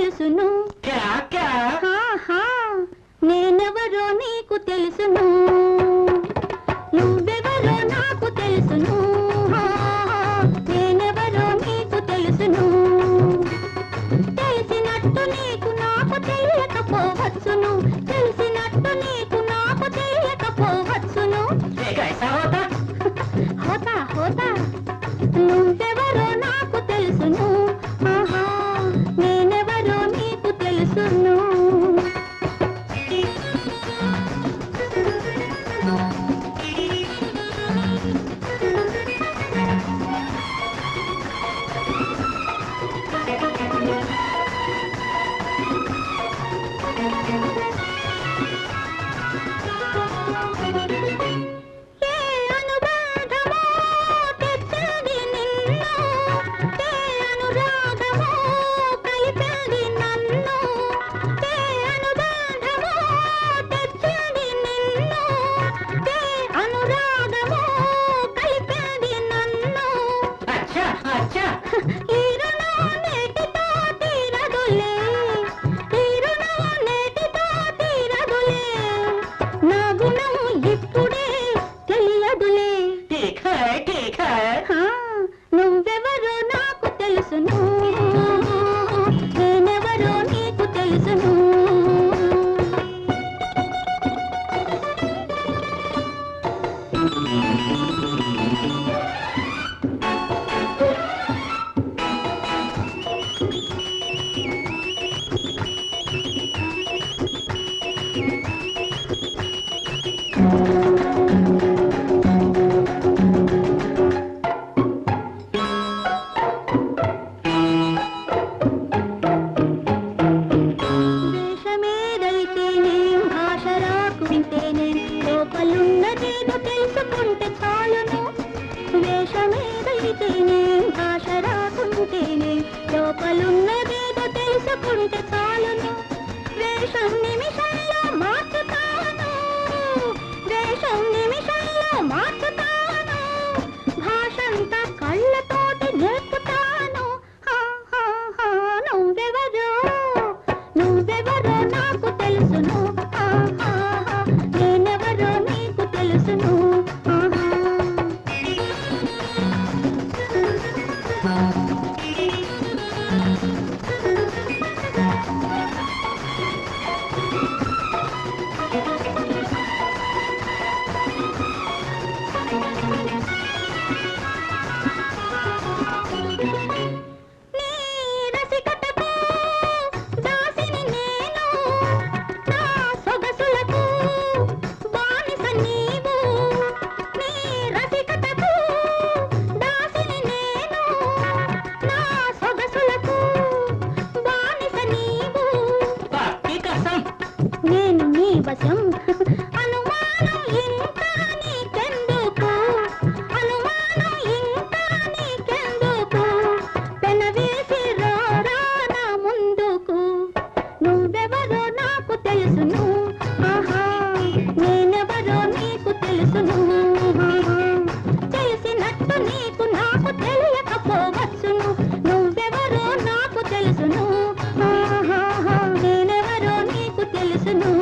తెలుసును. నేనెవరో నీకు తెలుసును, నువ్వెవరో నాకు తెలుసును. నేనెవరో నీకు తెలుసును, తెలిసినట్టు నీకు నాకు తెలియకపోవచ్చును. తెలిసినట్టు నీకు నాకు తెలియకపోవచ్చును. హోతా హోతా నువ్వెవరో నాకు తెలుసును. నేనెవరో నీకు తెలుసును. నువ్వెవరో నాకు తెలుసును, నేనెవరో నీకు తెలుసును. లోపలున్నదేదో తెలుసుకుంటే చాలును. వేషమేదైతేనే భాష రాకుంటేనే లోపలున్నదేదో తెలుసుకుంటే చాలును. వేషం నిమిషంలో మార్చుతాను, వేషం నిమిషంలో మార్చుతాను. భాషంతా కళ్ళతోటి నేర్పుతాను. నువ్వెవరో నువ్వెవరో నాకు తెలుసును, నేనెవరో నీకు తెలుసును. నేను నీ వశం, అనుమానం ఇంకా నీకెందుకు, అనుమానం ఇంకా నీకెందుకు. పెనవేసి రారా నా ముందుకు. నువ్వెవరో నాకు తెలుసును, నేనెవరో నీకు తెలుసును. తెలిసినట్టు నీకు నాకు తెలియకపోవచ్చును. నువ్వెవరో నాకు తెలుసును, నేనెవరో నీకు తెలుసును.